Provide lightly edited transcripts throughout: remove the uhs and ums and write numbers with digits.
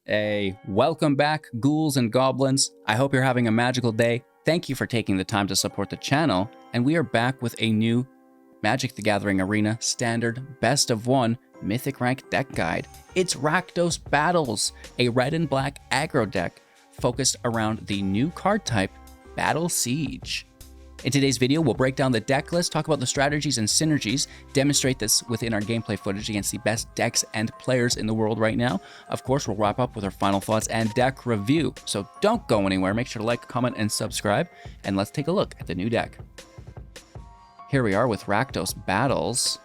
Hey, welcome back, ghouls and goblins. I hope you're having a magical day. Thank you for taking the time to support the channel, and we are back with a new Magic the Gathering Arena Standard Best of 1 Mythic Rank deck guide. It's Rakdos Battles, a red and black aggro deck focused around the new card type, Battle Siege. In today's video, we'll break down the deck list, talk about the strategies and synergies, demonstrate this within our gameplay footage against the best decks and players in the world right now. Of course, we'll wrap up with our final thoughts and deck review. So don't go anywhere. Make sure to like, comment, and subscribe. And let's take a look at the new deck. Here we are with Rakdos Battles,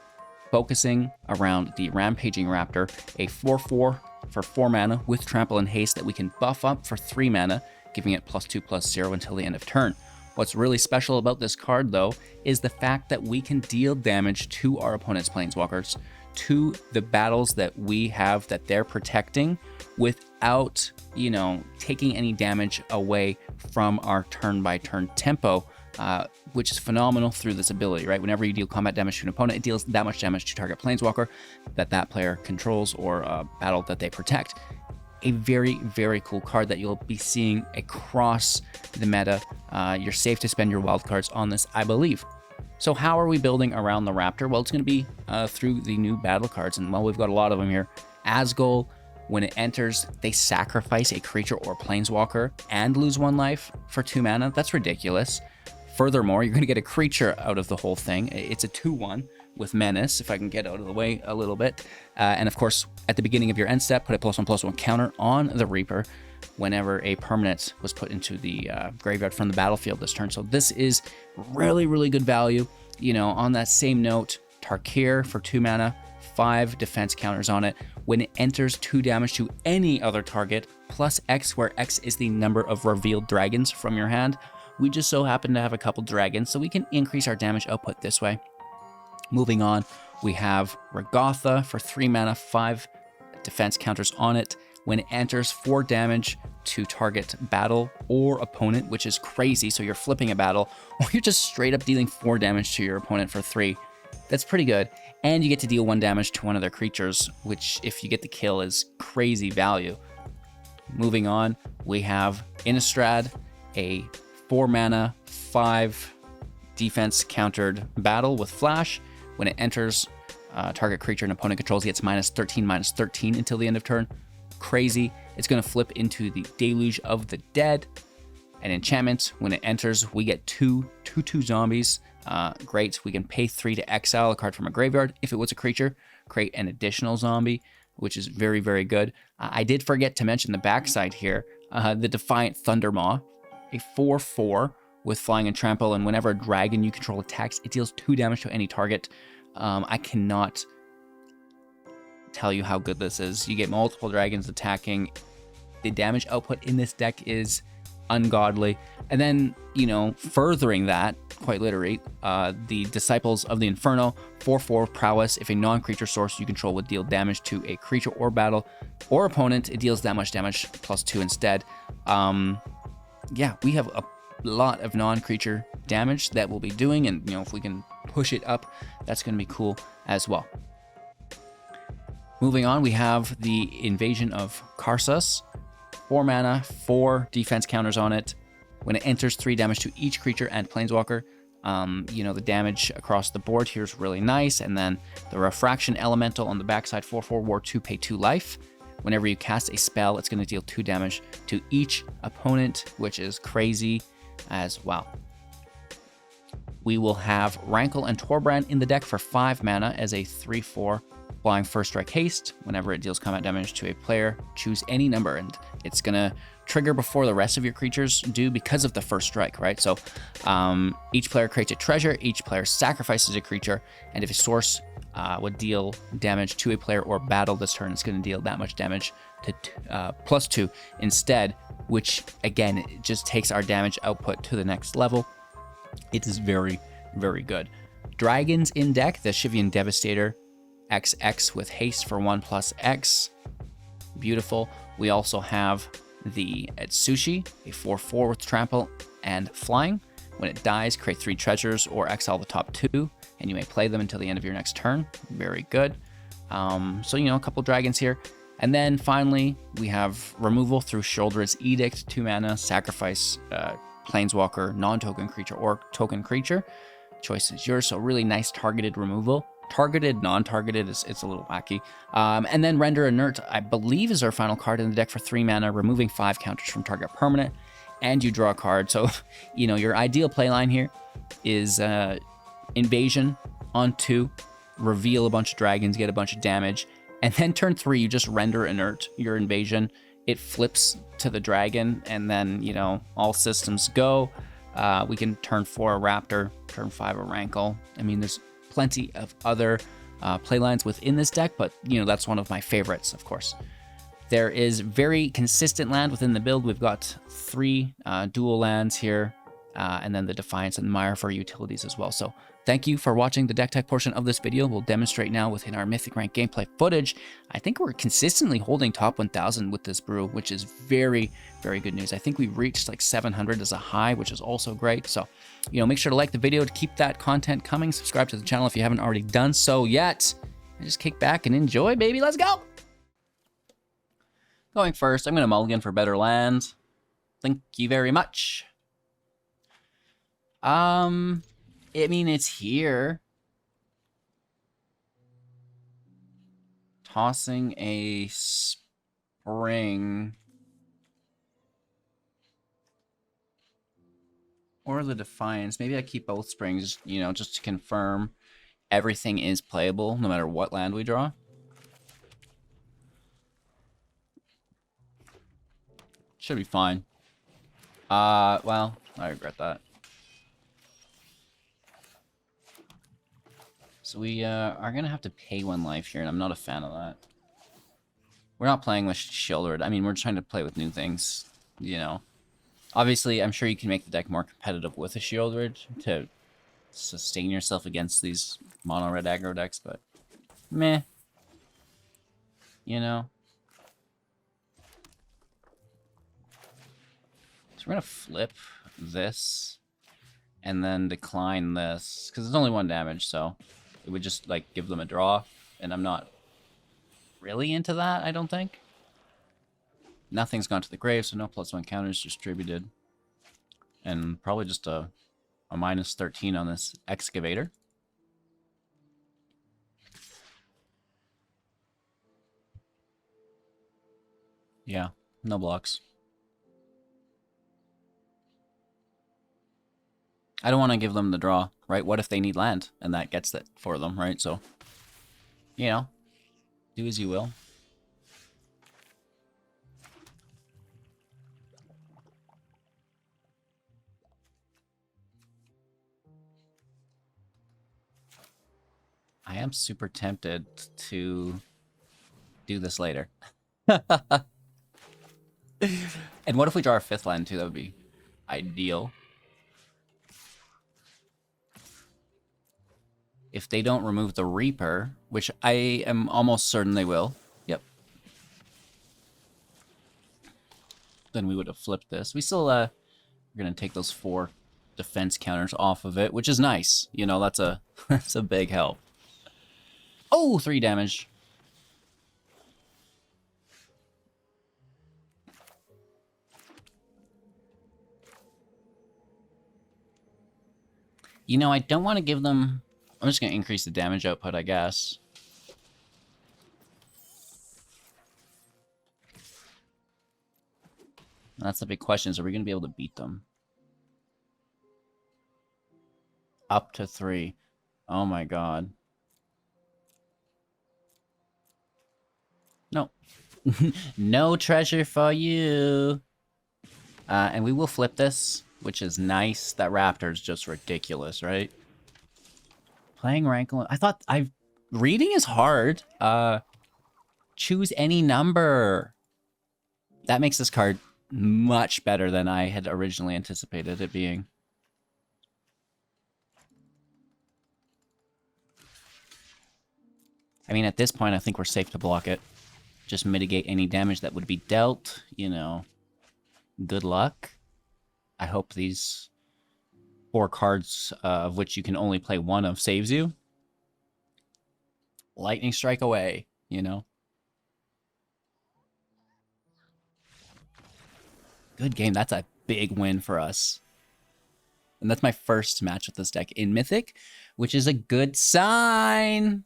focusing around the Rampaging Raptor, a 4/4 for 4 mana with Trample and Haste that we can buff up for 3 mana, giving it +2/+0 until the end of turn. What's really special about this card, though, is the fact that we can deal damage to our opponent's planeswalkers, to the battles that we have that they're protecting, without, taking any damage away from our turn-by-turn tempo, which is phenomenal through this ability, right? Whenever you deal combat damage to an opponent, it deals that much damage to target planeswalker that player controls or battle that they protect. A very, very cool card that you'll be seeing across the meta. You're safe to spend your wildcards on this, I believe. So how are we building around the Raptor? Well, it's going to be through the new battle cards, and well, we've got a lot of them here. Azgol, when it enters, they sacrifice a creature or planeswalker and lose 1 life for 2 mana. That's ridiculous. Furthermore, you're going to get a creature out of the whole thing. It's a 2/1 with Menace, if I can get out of the way a little bit. And of course, at the beginning of your end step, put a +1/+1 counter on the Reaper whenever a permanent was put into the graveyard from the battlefield this turn. So this is really, really good value. On that same note, Tarkir for 2 mana, 5 defense counters on it. When it enters, 2 damage to any other target, plus X, where X is the number of revealed dragons from your hand. We just so happen to have a couple dragons, so we can increase our damage output this way. Moving on, we have Regatha for 3 mana, 5 defense counters on it. When it enters, 4 damage to target battle or opponent, which is crazy. So you're flipping a battle, or you're just straight up dealing 4 damage to your opponent for 3. That's pretty good. And you get to deal 1 damage to one of their creatures, which, if you get the kill, is crazy value. Moving on, we have Innistrad, a 4 mana, 5 defense countered battle with Flash. When it enters, target creature and opponent controls gets -13/-13 until the end of turn. Crazy. It's going to flip into the Deluge of the Dead. An enchantment. When it enters, we get 2/2 zombies. Great. We can pay 3 to exile a card from a graveyard. If it was a creature, create an additional zombie, which is very, very good. I did forget to mention the backside here. The Defiant Thundermaw, a 4/4 with flying and trample, and whenever a dragon you control attacks, it deals 2 damage to any target. I cannot tell you how good this is. You get multiple dragons attacking. The damage output in this deck is ungodly. And then, furthering that, quite literally, the Disciples of the Inferno, 4/4 prowess. If a non-creature source you control would deal damage to a creature or battle or opponent, it deals that much damage +2 instead. Yeah, we have a lot of non-creature damage that we'll be doing, and if we can push it up, that's going to be cool as well. Moving on, we have the Invasion of Karsus, 4 mana, 4 defense counters on it. When it enters, 3 damage to each creature and planeswalker. The damage across the board here is really nice, and then the Refraction Elemental on the backside, 4/4 War 2, pay 2 life. Whenever you cast a spell, it's going to deal 2 damage to each opponent, which is crazy as well. We will have Rankle and Torbran in the deck for 5 mana as a 3/4 flying first strike haste. Whenever it deals combat damage to a player, choose any number, and it's going to trigger before the rest of your creatures do because of the first strike, right? So each player creates a treasure, each player sacrifices a creature, and if a source would deal damage to a player or battle this turn, it's going to deal that much damage to +2 instead, which again, it just takes our damage output to the next level. It is very, very good. Dragons in deck, the Shivian Devastator, XX with haste for 1+X. Beautiful. We also have the Etsushi, a 4/4 with trample and flying. When it dies, create 3 treasures or exile the top 2, and you may play them until the end of your next turn. Very good. So, a couple dragons here. And then finally, we have removal through Shoulder's Edict, 2 mana, sacrifice Planeswalker, non-token creature, or token creature. Choice is yours, so really nice targeted removal. Targeted, non-targeted, it's a little wacky. And then Render Inert, I believe, is our final card in the deck for 3 mana, removing 5 counters from target permanent, and you draw a card. So, you know, your ideal playline here is Invasion on 2, reveal a bunch of dragons, get a bunch of damage, and then turn 3, you just Render Inert your Invasion. It flips to the dragon, and then, you know, all systems go. We can turn 4 a Raptor, turn 5 a Rankle. I mean, there's plenty of other playlines within this deck, but, you know, that's one of my favorites, of course. There is very consistent land within the build. We've got 3 dual lands here, and then the Defiance and Mire for utilities as well. So thank you for watching the deck tech portion of this video. We'll demonstrate now within our Mythic Rank gameplay footage. I think we're consistently holding top 1000 with this brew, which is very, very good news. I think we reached like 700 as a high, which is also great. So, you know, make sure to like the video to keep that content coming. Subscribe to the channel if you haven't already done so yet. And just kick back and enjoy, baby. Let's go! Going first, I'm going to mulligan for better land. Thank you very much. I mean, it's here. Tossing a spring. Or the Defiance. Maybe I keep both springs, you know, just to confirm everything is playable no matter what land we draw. Should be fine. Well, I regret that. So we are going to have to pay 1 life here, and I'm not a fan of that. We're not playing with Shieldred. I mean, we're trying to play with new things, you know. Obviously, I'm sure you can make the deck more competitive with a Shieldred to sustain yourself against these mono-red aggro decks, but meh. You know. So we're going to flip this and then decline this, because it's only 1 damage, so it would just, like, give them a draw, and I'm not really into that, I don't think. Nothing's gone to the grave, so no +1 counters distributed. And probably just a -13 on this Excavator. Yeah, no blocks. I don't want to give them the draw, right? What if they need land? And that gets it for them, right? So, you know, do as you will. I am super tempted to do this later. And what if we draw our 5th land too? That would be ideal. If they don't remove the Reaper, which I am almost certain they will. Yep. Then we would have flipped this. We still, we're going to take those 4 defense counters off of it, which is nice. You know, that's a, that's a big help. Oh, 3 damage. You know, I don't want to give them... I'm just going to increase the damage output, I guess. That's the big question, is are we going to be able to beat them? Up to 3. Oh my god. No. No treasure for you. And we will flip this, which is nice. That Raptor is just ridiculous, right? Playing Rankle. I thought reading is hard. Choose any number. That makes this card much better than I had originally anticipated it being. I mean, at this point, I think we're safe to block it. Just mitigate any damage that would be dealt, you know. Good luck. I hope these 4 cards, of which you can only play 1 of, saves you. Lightning strike away, you know. Good game. That's a big win for us. And that's my first match with this deck in Mythic, which is a good sign.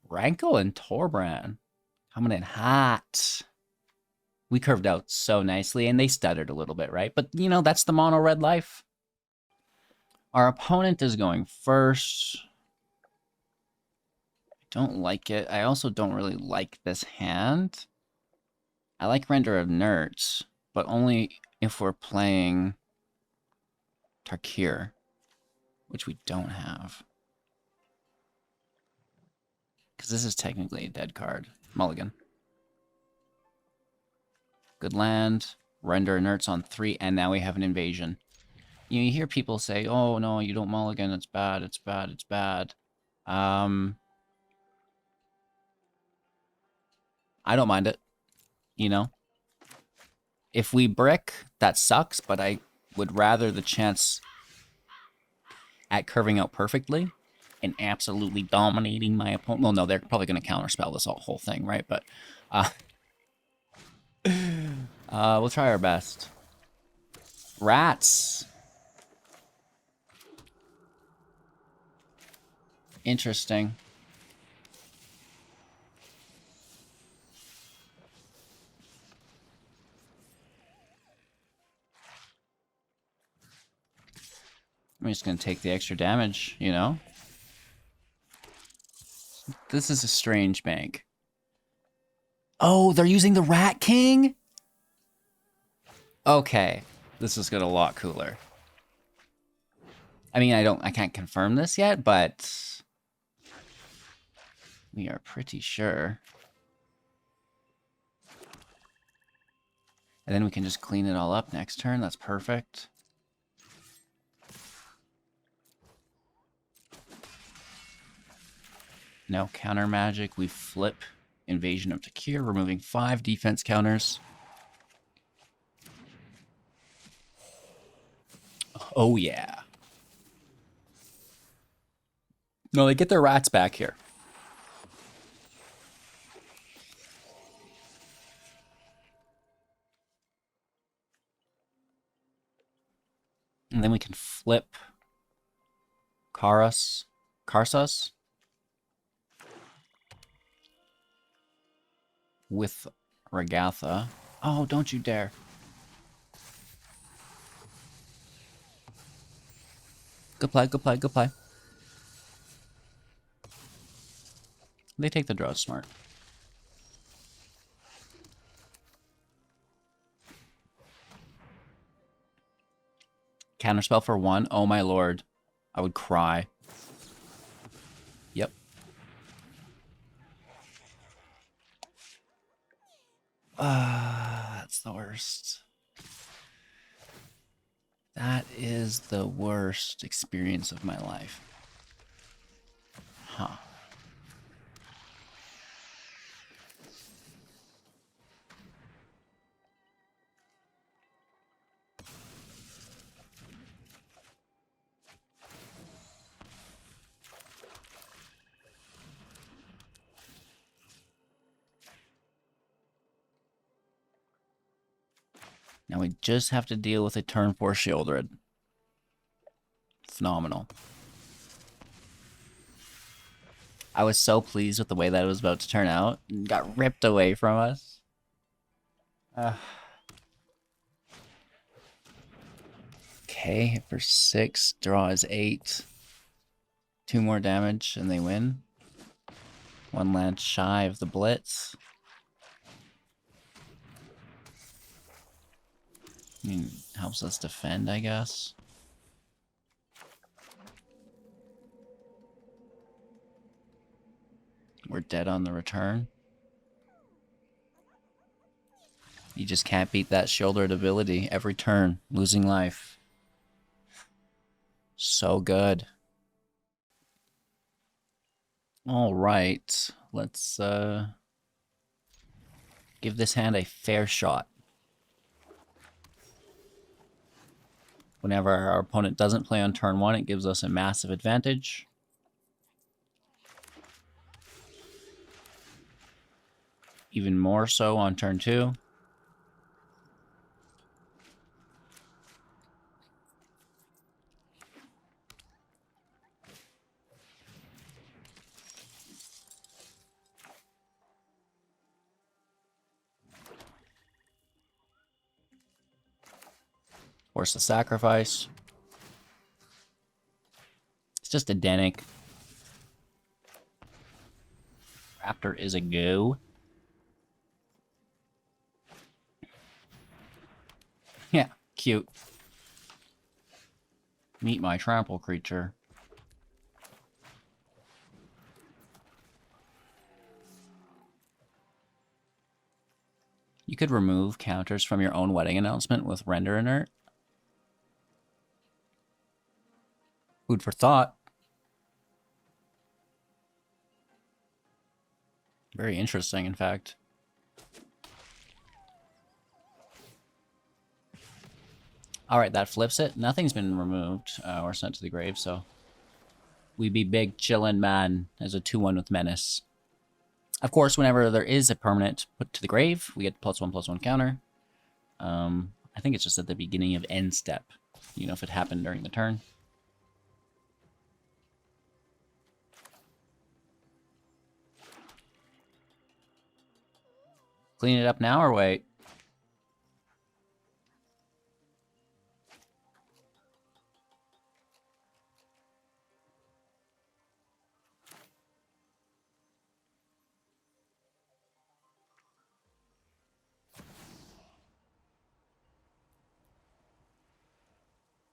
Rankle and Torbran coming in hot. We curved out so nicely, and they stuttered a little bit, right? But, you know, that's the mono red life. Our opponent is going first. I don't like it. I also don't really like this hand. I like Render Inert, but only if we're playing Tarkir, which we don't have. Because this is technically a dead card. Mulligan. Good land. Render Inert's on 3, and now we have an invasion. You hear people say, oh, no, you don't mulligan, it's bad, it's bad, it's bad. I don't mind it, you know? If we brick, that sucks, but I would rather the chance at curving out perfectly and absolutely dominating my opponent. Well, no, they're probably going to counterspell this whole thing, right? But we'll try our best. Rats. Interesting. I'm just going to take the extra damage, you know? This is a strange bank. Oh, they're using the Rat King? Okay. This is getting a lot cooler. I mean, I can't confirm this yet, but we are pretty sure. And then we can just clean it all up next turn. That's perfect. No counter magic. We flip Invasion of Takir, removing 5 defense counters. Oh, yeah. No, they get their rats back here. And then we can flip Karsus. With Regatha. Oh, don't you dare. Good play, good play, good play. They take the draw smart. Counterspell for 1. Oh my lord. I would cry. Yep. That's the worst. That is the worst experience of my life. Huh. Now we just have to deal with a turn 4 Shieldred. Phenomenal. I was so pleased with the way that it was about to turn out. It got ripped away from us. Okay, hit for 6. Draw is 8. 2 more damage and they win. 1 land shy of the blitz. I mean, helps us defend, I guess. We're dead on the return. You just can't beat that shouldered ability every turn, losing life. So good. All right, let's give this hand a fair shot. Whenever our opponent doesn't play on turn 1, it gives us a massive advantage. Even more so on turn 2. Force the sacrifice. It's just a Denic. Raptor is a go. Yeah, cute. Meet my trample creature. You could remove counters from your own wedding announcement with Render Inert. Food for thought. Very interesting, in fact. Alright, that flips it. Nothing's been removed or sent to the grave, so... We be big chillin' man as a 2-1 with Menace. Of course, whenever there is a permanent put to the grave, we get +1/+1 counter. I think it's just at the beginning of end step. You know, if it happened during the turn. Clean it up now or wait?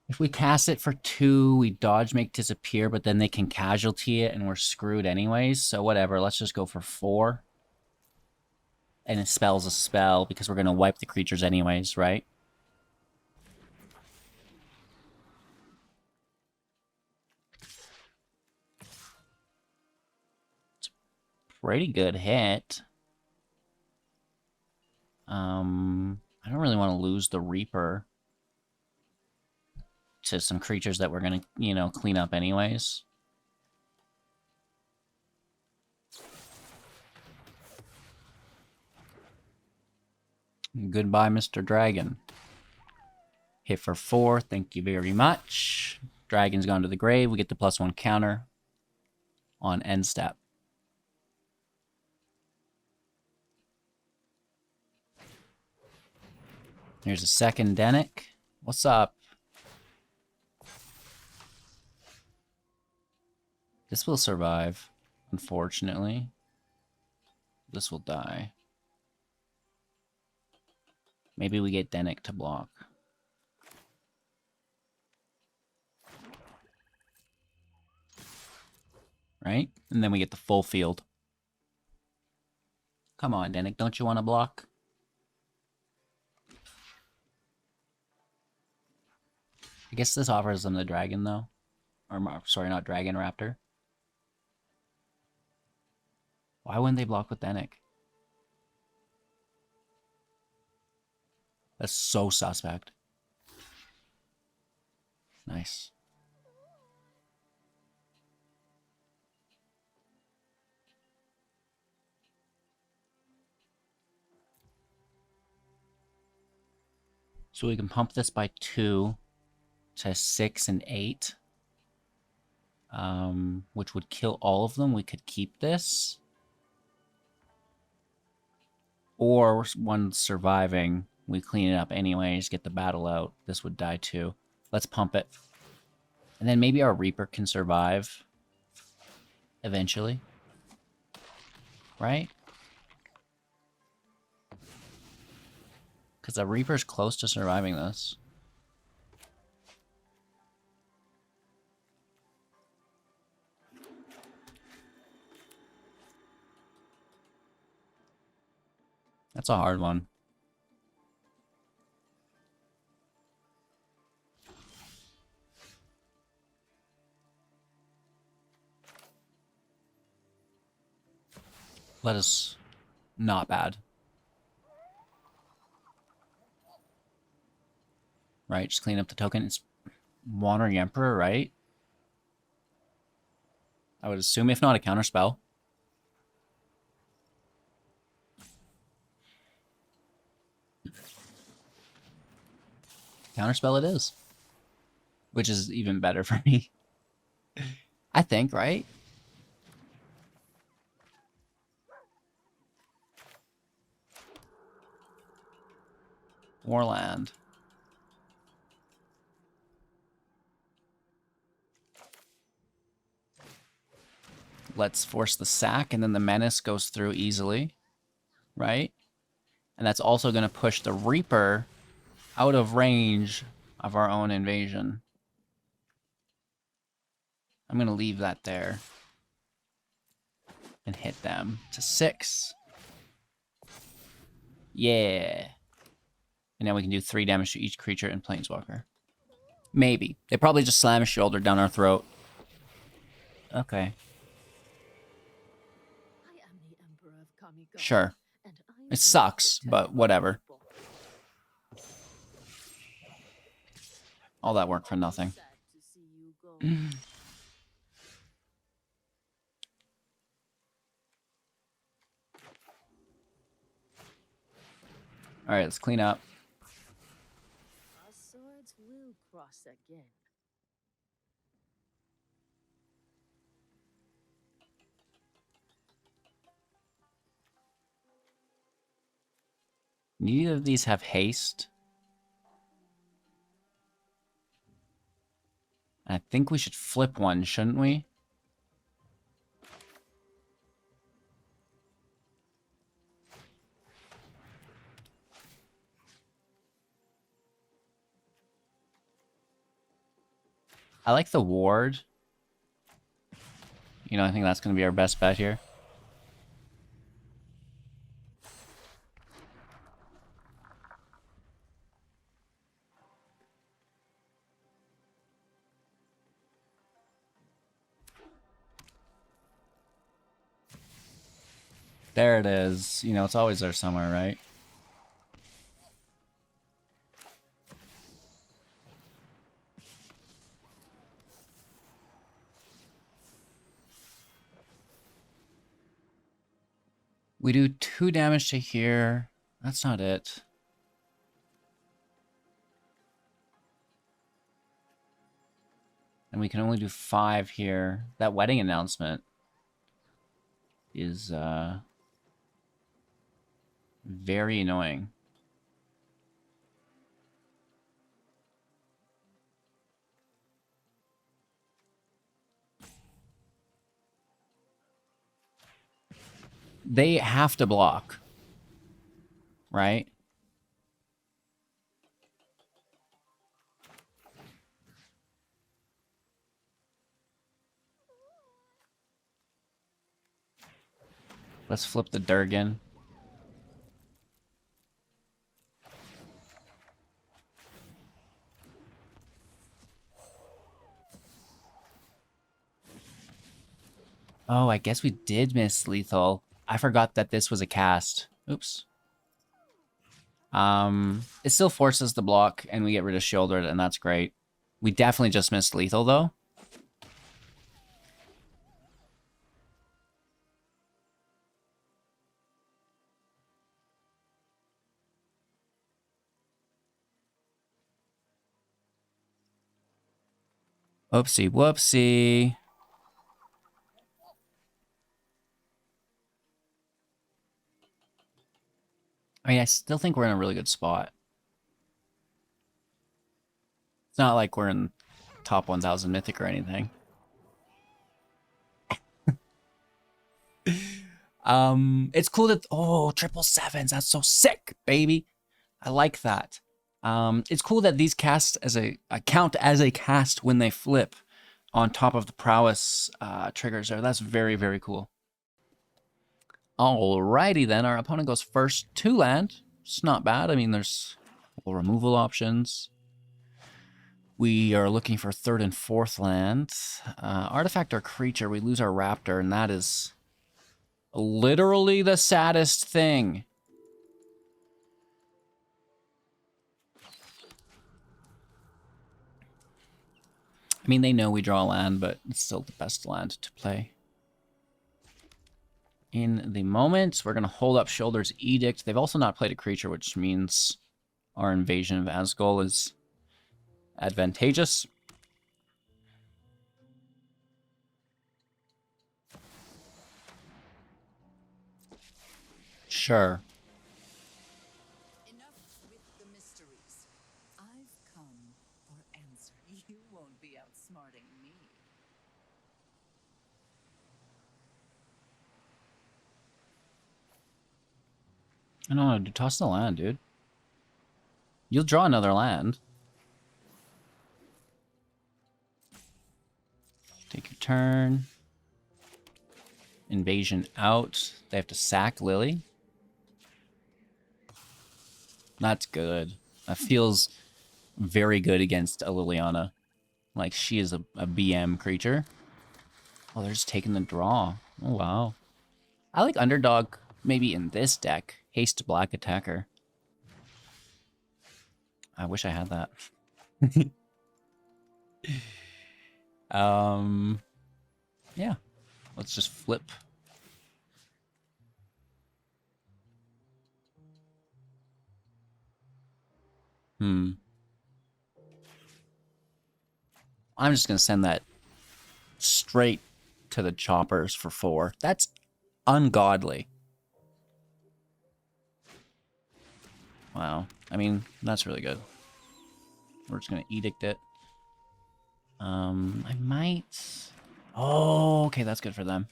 If we cast it for 2, we dodge make disappear, but then they can casualty it and we're screwed anyways. So whatever, let's just go for 4. And it spells a spell because we're going to wipe the creatures anyways, right? It's a pretty good hit. I don't really want to lose the Reaper to some creatures that we're going to, you know, clean up anyways. Goodbye, Mr. Dragon. Hit for 4, thank you very much. Dragon's gone to the grave, we get the +1 counter on end step. Here's a second Denic. What's up? This will survive, unfortunately. This will die. Maybe we get Denic to block. Right? And then we get the full field. Come on, Denic, don't you want to block? I guess this offers them the dragon, though. Or, sorry, not dragon, raptor. Why wouldn't they block with Denic? That's so suspect. Nice. So we can pump this by 2 to 6 and 8. Which would kill all of them. We could keep this. Or one surviving, we clean it up anyways, get the battle out. This would die too. Let's pump it. And then maybe our Reaper can survive eventually. Right? Because the Reaper's close to surviving this. That's a hard one. Let us... Not bad. Right, just clean up the token. It's Wandering Emperor, right? I would assume, if not a counterspell. Counterspell it is. Which is even better for me. I think, right? Warland. Let's force the sack, and then the Menace goes through easily, right? And that's also going to push the Reaper out of range of our own invasion. I'm going to leave that there and hit them to 6. Yeah. And now we can do 3 damage to each creature and Planeswalker. Maybe. They probably just slam a shoulder down our throat. Okay. Sure. It sucks, but whatever. All that work for nothing. Alright, let's clean up. Our swords will cross again. Neither of these have haste. I think we should flip one, shouldn't we? I like the ward. You know, I think that's going to be our best bet here. There it is. You know, it's always there somewhere, right? We do 2 damage to here. That's not it. And we can only do 5 here. That wedding announcement is very annoying. They have to block, right? Let's flip the Durgan. Oh, I guess we did miss lethal. I forgot that this was a cast. Oops. It still forces the block, and we get rid of shouldered, and that's great. We definitely just missed lethal, though. Whoopsie, whoopsie. I mean, I still think we're in a really good spot. It's not like we're in top 1000 Mythic or anything. It's cool that... Oh, 777s. That's so sick, baby. I like that. It's cool that these cast as a count as a cast when they flip on top of the prowess triggers there. That's very, very cool. Alrighty then, our opponent goes first to land. It's not bad. I mean, there's removal options. We are looking for 3rd and 4th land. Artifact or creature, we lose our Raptor, and that is literally the saddest thing. I mean, they know we draw land, but it's still the best land to play. In the moment, we're going to hold up Shoulder's Edict. They've also not played a creature, which means our Invasion of Azgol is advantageous. Sure. Enough with the mysteries. I've come for answer. You won't be outsmarting me. I don't know, dude. Toss the land, dude. You'll draw another land. Take your turn. Invasion out. They have to sack Lily. That's good. That feels very good against a Liliana. Like, she is a BM creature. Oh, they're just taking the draw. Oh, wow. I like underdog maybe in this deck. Haste black attacker. I wish I had that. Yeah. Let's just flip. I'm just gonna send that straight to the choppers for 4. That's ungodly. Wow. I mean, that's really good. We're just gonna edict it. I might... Oh, okay, that's good for them.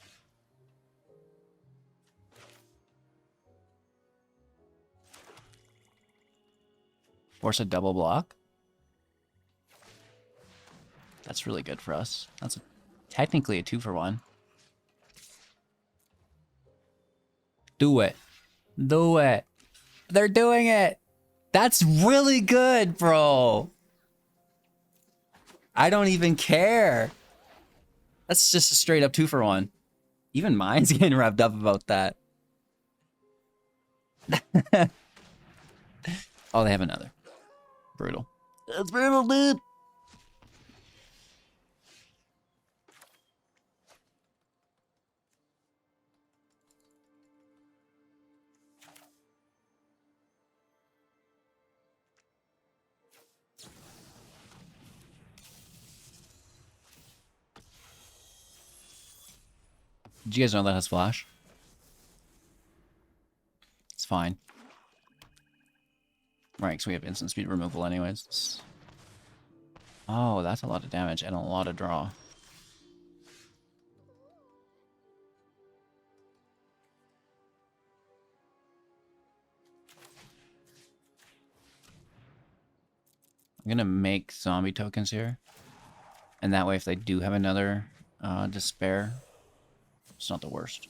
Force a double block. That's really good for us. That's technically a 2-for-1. Do it. Do it. They're doing it. That's really good, bro. I don't even care. That's just a straight up 2-for-1. Even mine's getting revved up about that. Oh, they have another. Brutal. That's brutal, dude. Did you guys know that has flash? It's fine. Right, because we have instant speed removal anyways. Oh, that's a lot of damage and a lot of draw. I'm gonna make zombie tokens here. And that way if they do have another despair, it's not the worst.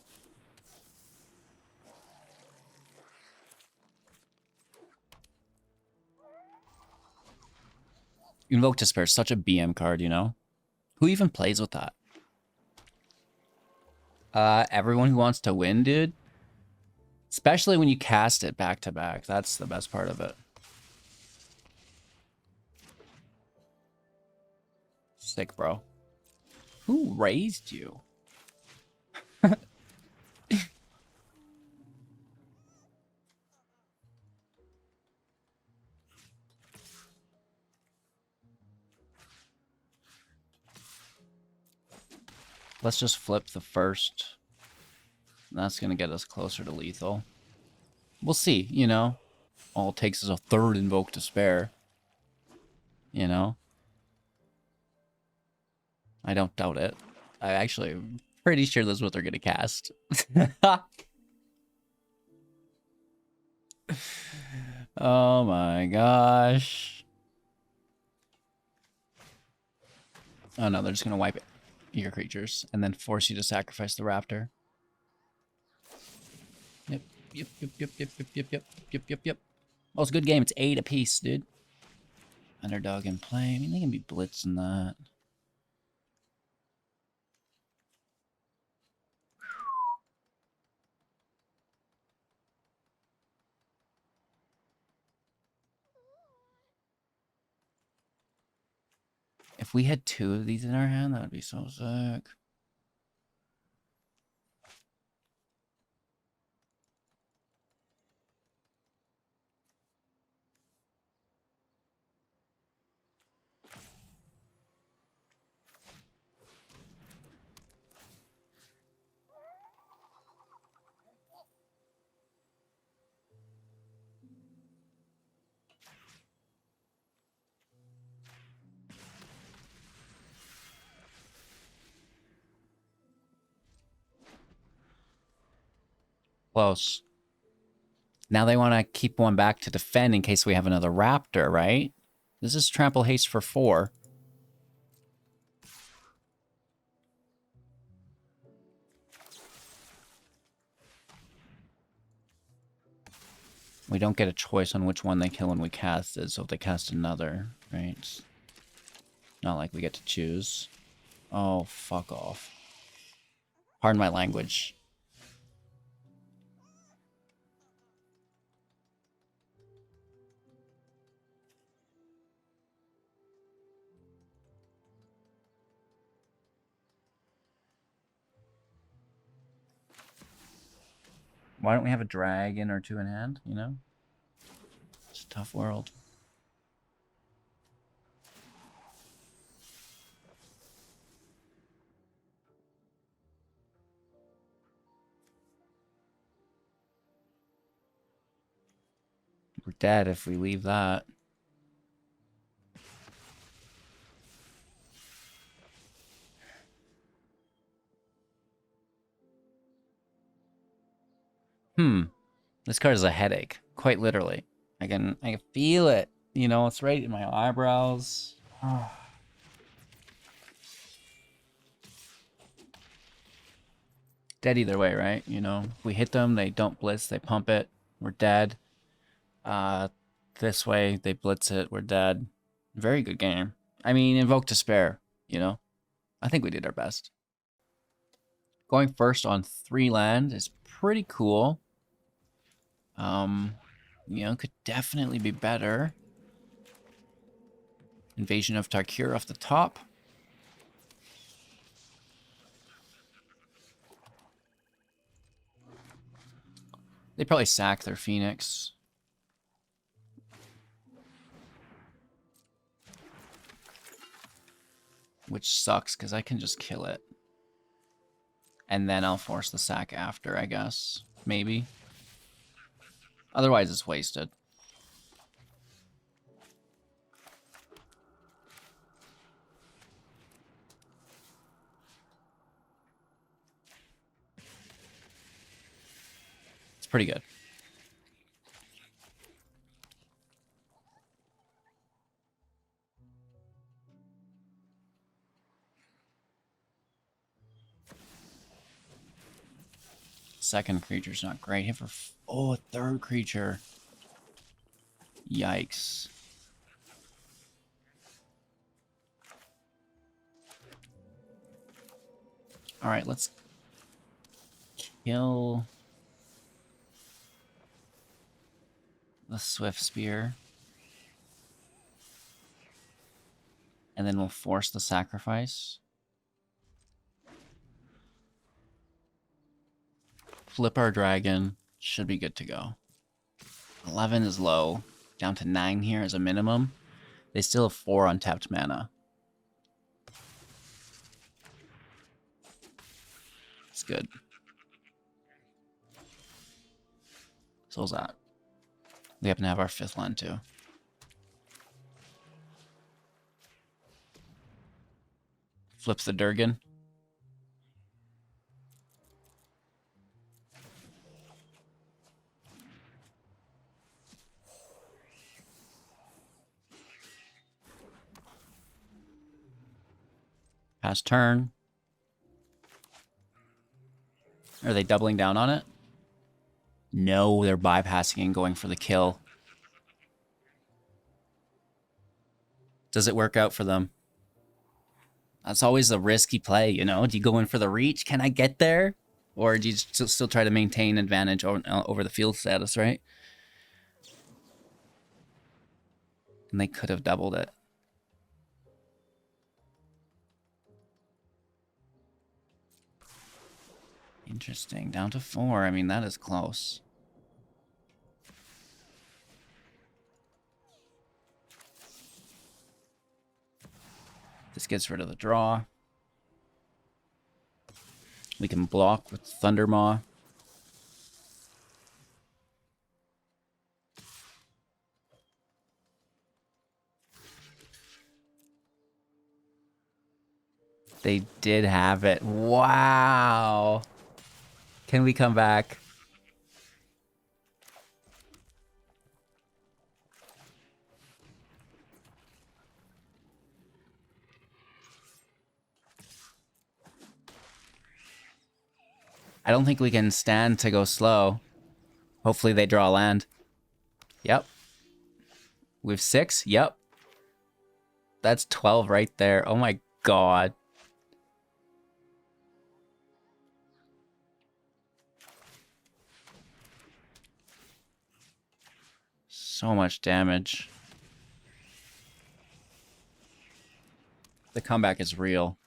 Invoke Despair is such a BM card, you know? Who even plays with that? Everyone who wants to win, dude. Especially when you cast it back to back. That's the best part of it. Sick, bro. Who raised you? Let's just flip the first. That's going to get us closer to lethal. We'll see, you know? All it takes is a third Invoke Despair. You know? I don't doubt it. I actually am pretty sure that's what they're going to cast. Oh my gosh. Oh no, they're just going to wipe your creatures and then force you to sacrifice the raptor. Yep. Oh, it's a good game. It's 8 apiece, dude. Underdog in play. I mean, they can be blitzing that. If we had 2 of these in our hand, that would be so sick. Close. Now they want to keep one back to defend in case we have another Raptor, right? This is trample haste for 4. We don't get a choice on which one they kill when we cast it, so if they cast another, right? It's not like we get to choose. Oh, fuck off. Pardon my language. Why don't we have a dragon or 2 in hand, you know? It's a tough world. We're dead if we leave that. This card is a headache, quite literally. I can feel it. You know, it's right in my eyebrows. Dead either way, right? You know, we hit them, they don't blitz, they pump it, we're dead. This way, they blitz it, we're dead. Very good game. I mean, Invoke Despair, you know? I think we did our best. Going first on 3 land is pretty cool. You know, could definitely be better. Invasion of Tarkir off the top. They probably sack their Phoenix. Which sucks, because I can just kill it. And then I'll force the sack after, I guess. Maybe. Otherwise, it's wasted. It's pretty good. Second creature's not great. Hit for... Oh, a third creature. Yikes. Alright, let's kill the Swift Spear. And then we'll force the sacrifice. Flip our dragon. Should be good to go. 11 is low. Down to 9 here as a minimum. They still have 4 untapped mana. It's good. So's that. We happen to have our 5th land too. Flip the Durgan. Pass turn. Are they doubling down on it? No, they're bypassing and going for the kill. Does it work out for them? That's always a risky play, you know? Do you go in for the reach? Can I get there? Or do you still try to maintain advantage over the field status, right? And they could have doubled it. Interesting. Down to 4. I mean, that is close. This gets rid of the draw. We can block with Thundermaw. They did have it. Wow. Can we come back? I don't think we can stand to go slow. Hopefully they draw land. Yep. We have 6? Yep. That's 12 right there. Oh my god. So much damage. The comeback is real.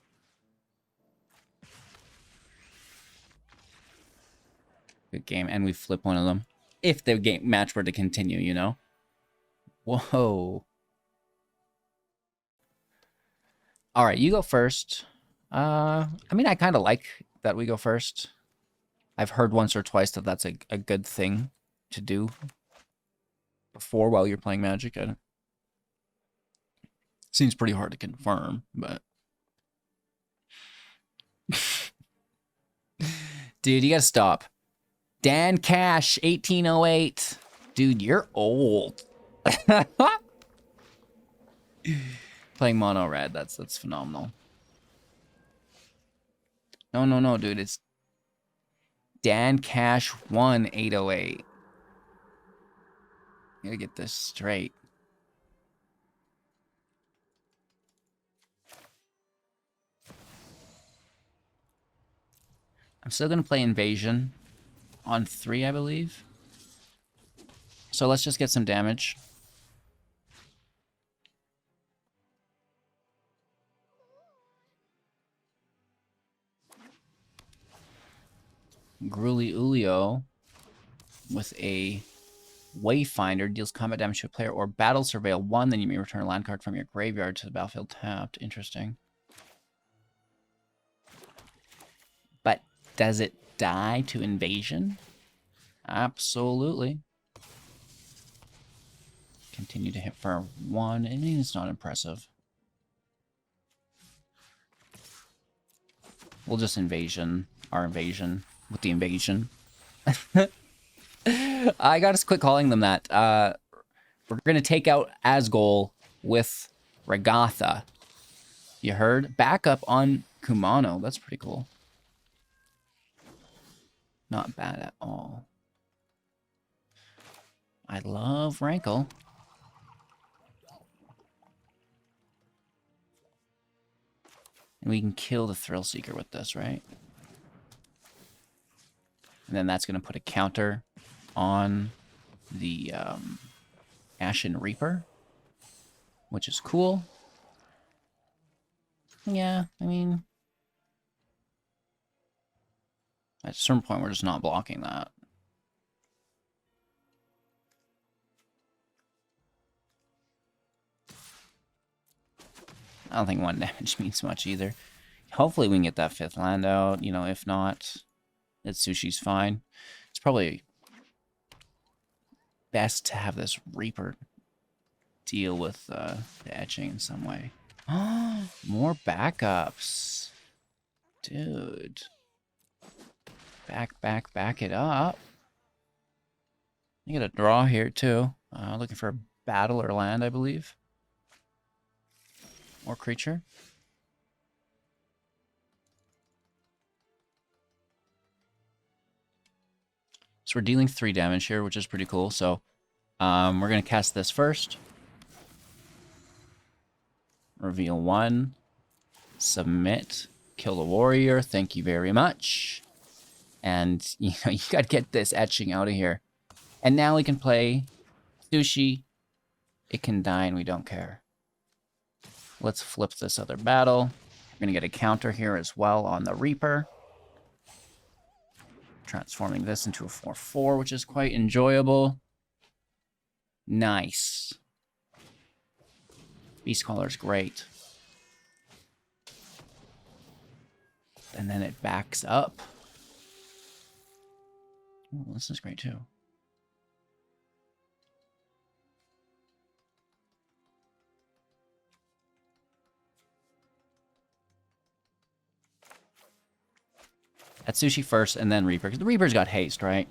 Good game. And we flip one of them. If the game match were to continue, you know? Whoa. All right, you go first. I mean, I kind of like that we go first. I've heard once or twice that that's a good thing to do before while you're playing Magic. Seems pretty hard to confirm, but... Dude, you gotta stop. Dan Cash, 1808. Dude, you're old. Playing mono red, that's phenomenal. No, dude, it's Dan Cash 1808. Gotta get this straight. I'm still gonna play Invasion on 3, I believe. So let's just get some damage. Gruely Ulio with a Wayfinder deals combat damage to a player or battle surveil 1, then you may return a land card from your graveyard to the battlefield tapped. Interesting. But does it die to Invasion? Absolutely. Continue to hit for 1. I mean, it's not impressive. We'll just Invasion our Invasion with the Invasion. I gotta quit calling them that. We're gonna take out Azgol with Regatha. You heard? Backup on Kumano. That's pretty cool. Not bad at all. I love Rankle. And we can kill the Thrill Seeker with this, right? And then that's going to put a counter on the Ashen Reaper, which is cool. Yeah, I mean, at a certain point, we're just not blocking that. I don't think 1 damage means much either. Hopefully we can get that 5th land out. You know, if not, it's Sushi's fine. It's probably best to have this Reaper deal with the etching in some way. More backups. Dude. Back it up. You get a draw here, too. Looking for a battle or land, I believe. Or creature. So we're dealing 3 damage here, which is pretty cool. So we're going to cast this first. Reveal 1. Submit. Kill the warrior. Thank you very much. And, you know, you got to get this etching out of here. And now we can play Sushi. It can die and we don't care. Let's flip this other battle. We're going to get a counter here as well on the Reaper. Transforming this into a 4/4, which is quite enjoyable. Nice. Beast Caller's great. And then it backs up. Ooh, this is great too. Atsushi first and then Reaper, because the Reaper's got haste, right?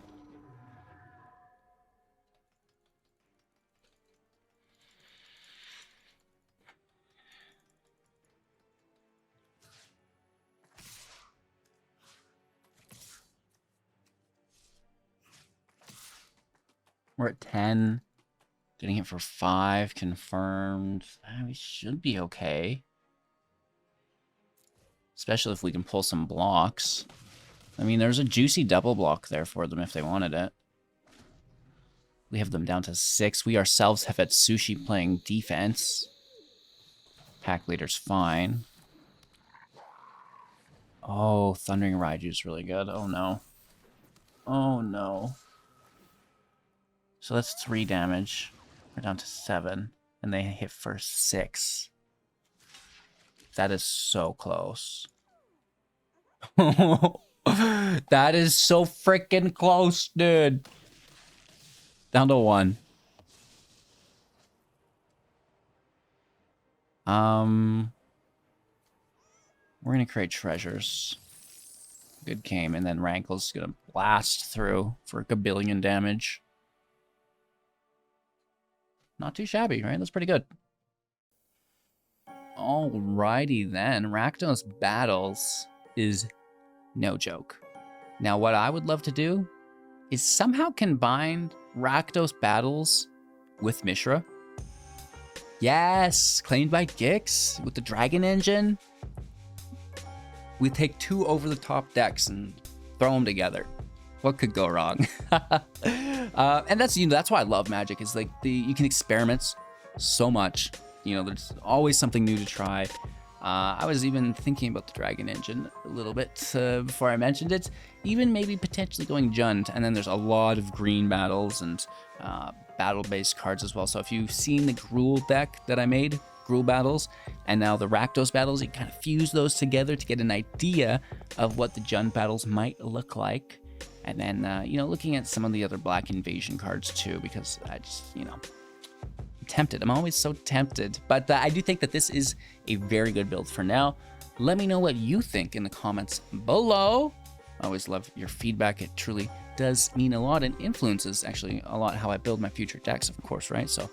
We're at 10. Getting it for 5, confirmed. We should be okay. Especially if we can pull some blocks. I mean, there's a juicy double block there for them if they wanted it. We have them down to 6. We ourselves have had Sushi playing defense. Pack leader's fine. Oh, Thundering Raiju's really good. Oh, no. Oh, no. So that's 3 damage. We're down to 7. And they hit for 6. That is so close. That is so freaking close, dude. Down to 1. We're gonna create treasures. Good game, and then Rankle's gonna blast through for a gabillion damage. Not too shabby, right? That's pretty good. Alrighty then, Rakdos Battles is no joke. Now, what I would love to do is somehow combine Rakdos Battles with Mishra. Yes, claimed by Gix with the Dragon Engine. We take 2 over-the-top decks and throw them together. What could go wrong? And that's, that's why I love Magic. Is like you can experiment so much. There's always something new to try. I was even thinking about the Dragon Engine a little bit before I mentioned it. Even maybe potentially going Jund. And then there's a lot of green battles and battle-based cards as well. So if you've seen the Gruul deck that I made, Gruul battles, and now the Rakdos battles, you kind of fuse those together to get an idea of what the Jund battles might look like. And then, looking at some of the other Black Invasion cards too, because I just, I'm tempted. I'm always so tempted. But I do think that this is a very good build for now. Let me know what you think in the comments below. I always love your feedback. It truly does mean a lot and influences actually a lot how I build my future decks, of course, right? So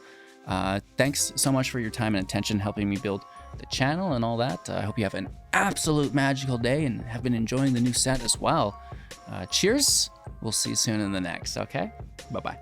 thanks so much for your time and attention helping me build the channel and all that. I hope you have an absolute magical day and have been enjoying the new set as well. Cheers. We'll see you soon in the next, okay? Bye-bye.